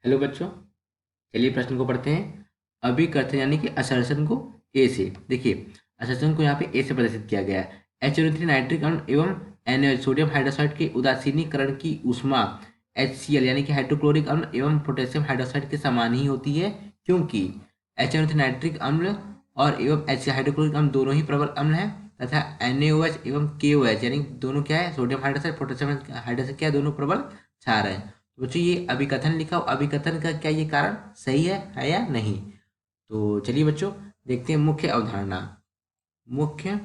Hello बच्चों, चलिए प्रश्न को पढ़ते हैं। अभिकथन यानी कि असर्शन को ए से देखिए। असर्शन को यहाँ पे ए से प्रदर्शित किया गया है। HNO3 नाइट्रिक अम्ल एवं NaOH सोडियम हाइड्रोक्साइड के उदासीनीकरण की ऊष्मा HCl यानी कि हाइड्रोक्लोरिक अम्ल एवं पोटेशियम हाइड्रोक्साइड के समान ही होती है, क्योंकि HNO3 नाइट्रिक अम्ल और एवं HCl हाइड्रोक्लोरिक अम्ल दोनों ही प्रबल अम्ल हैं तथा NaOH एवं KOH यानी दोनों क्या है, सोडियम हाइड्रोक्साइड पोटेशियम हाइड्रोक्साइड क्या है, दोनों प्रबल क्षार है। तो बच्चों ये अभिकथन लिखा हो, अभिकथन का क्या ये कारण सही है या नहीं। तो चलिए बच्चों देखते हैं मुख्य अवधारणा। मुख्य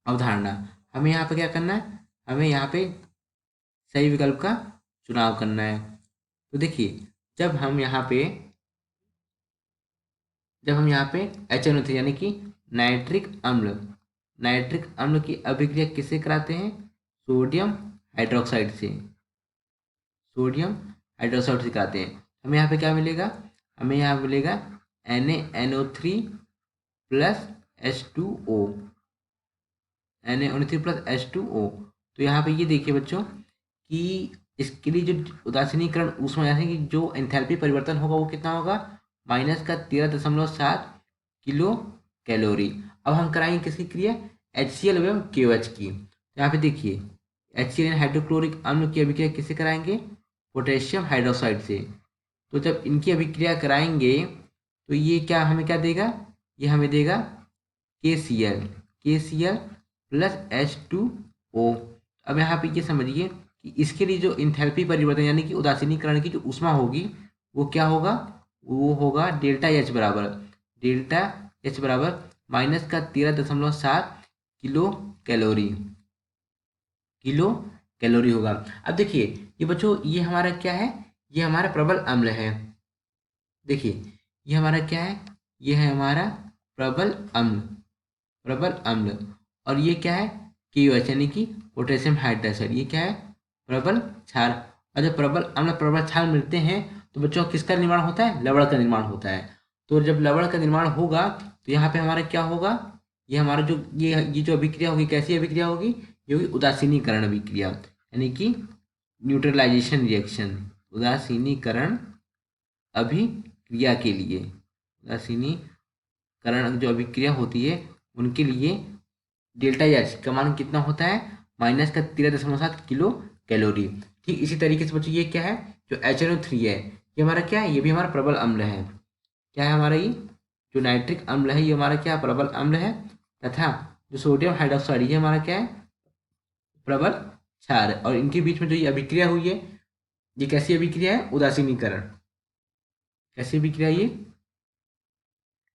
अवधारणा हमें यहाँ पे क्या करना है, हमें यहाँ पे सही विकल्प का चुनाव करना है। तो देखिए, जब हम यहाँ पे जब हम यहाँ पे HNO3 यानी कि नाइट्रिक अम्ल नाइट्रिक अम्ल की अभिक्रिया किससे कराते हैं, सोडियम हाइड्रोक्साइड से। सोडियम हाइड्रोक्साइड से कराते हैं। हमें यहाँ पे क्या मिलेगा, हमें यहाँ मिलेगा NaNO3 plus H2O। NaNO3 plus H2O। तो यहाँ पे ये देखिए बच्चों कि इसके लिए जो उदासीनीकरण ऊष्मा यानी कि जो एंथैल्पी परिवर्तन होगा वो कितना होगा, -13.7 किलो कैलोरी। अब हम कराएंगे किसकी क्रिया, HCl एवं KOH की। तो यहाँ पे देखिए HCl हाइड्रोक्लोरिक अम्ल की अभिक्रिया किससे कराएंगे, पोटेशियम हाइड्रोक्साइड से। तो जब इनकी अभिक्रिया कराएंगे तो ये क्या हमें क्या देगा, ये हमें देगा KCl प्लस H2O। अब यहाँ पे ये समझिए कि इसके लिए जो इंथैल्पी परिवर्तन यानी कि उदासीनीकरण की जो ऊष्मा होगी वो क्या होगा, वो होगा डेल्टा H बराबर -13.7 किलो कैलोरी किलो कैलोरी होगा। अब देखिए ये बच्चों, ये हमारा क्या है, ये हमारा प्रबल अम्ल है। देखिए ये हमारा क्या है, ये है हमारा प्रबल अम्ल। प्रबल अम्ल और ये क्या है, KOH यानी कि पोटेशियम हाइड्रोक्साइड। ये क्या है, प्रबल क्षार। और जब प्रबल अम्ल प्रबल क्षार मिलते हैं तो बच्चों किसका निर्माण होता है, लवण का निर्माण होता है। तो जब लवण का निर्माण होगा तो यहाँ पे हमारा क्या होगा, ये हमारा जो ये जो अभिक्रिया होगी, कैसी अभिक्रिया होगी, ये होगी उदासीनीकरण अभिक्रिया यानी कि न्यूट्रलाइजेशन रिएक्शन। उदासीनीकरण अभिक्रिया के लिए, उदासीनीकरण जो अभिक्रिया होती है उनके लिए डेल्टा H का मान कितना होता है, -13.7 किलो कैलोरी। ठीक इसी तरीके से बच्चों ये क्या है, जो HNO3 है ये हमारा क्या है, ये भी हमारा प्रबल अम्ल है। क्या है हमारा ये जो नाइट्रिक अम्ल है, ये हमारा क्या प्रबल अम्ल है। तथा जो सोडियम हाइड्रोक्साइड ये हमारा क्या है, प्रबल क्षार है। और इनके बीच में जो ये अभिक्रिया हुई है, ये कैसी अभिक्रिया है, उदासीनीकरण। कैसी अभिक्रिया ये,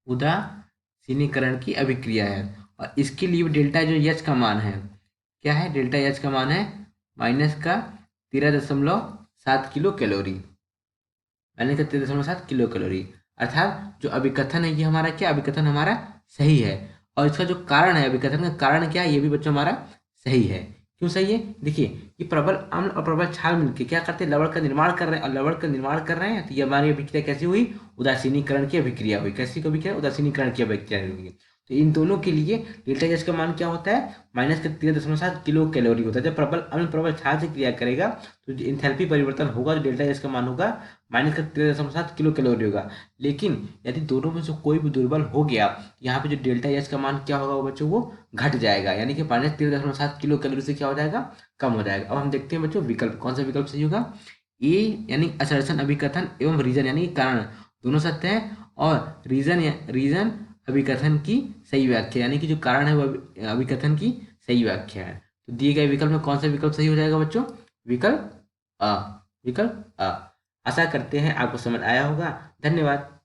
उदासीनीकरण की अभिक्रिया है। और इसके लिए डेल्टा जो H का मान है, क्या है, डेल्टा H का मान है -13.7 किलो कैलोरी। -13.7 kilo calorie. अर्थात जो अभिकथन है ये हमारा क्या, अभिकथन हमारा सही है। और इसका जो कारण है, अभिकथन का कारण क्या है, ये भी बच्चों हमारा सही है। क्यों सही है, देखिए ये प्रबल अम्ल और प्रबल क्षार मिलकर क्या करते हैं, लवण का निर्माण कर रहे हैं। और लवण का निर्माण कर रहे हैं तो ये हमारी अभिक्रिया कैसी हुई, उदासीनीकरण की अभिक्रिया हुई। कैसी अभिक्रिया, उदासीनीकरण की अभिक्रिया हुई। तो इन दोनों के लिए डेल्टा H का मान क्या होता है, -13.7 किलो कैलोरी होता है। जब प्रबल अम्ल प्रबल क्षार से क्रिया करेगा तो जो इंथैल्पी परिवर्तन होगा, जो डेल्टा H का मान होगा -13.7 किलो कैलोरी होगा। लेकिन यदि दोनों में से कोई भी दुर्बल हो गया, यहाँ पे जो डेल्टा H का मान क्या होगा वो बच्चों, वो घट जाएगा। यानी कि -13.7 किलो कैलोरी से क्या हो जाएगा, कम हो जाएगा। अब हम देखते हैं बच्चों विकल्प, कौन सा विकल्प सही होगा। ए यानी असर्शन अभिकथन एवं रीजन यानी कारण दोनों सत्य है। और रीजन अभिकथन की सही व्याख्या यानी कि जो कारण है वो अभिकथन की सही व्याख्या है। तो दिए गए विकल्प में कौन सा विकल्प सही हो जाएगा बच्चों, विकल्प अ। विकल्प अ। आशा करते हैं आपको समझ आया होगा। धन्यवाद।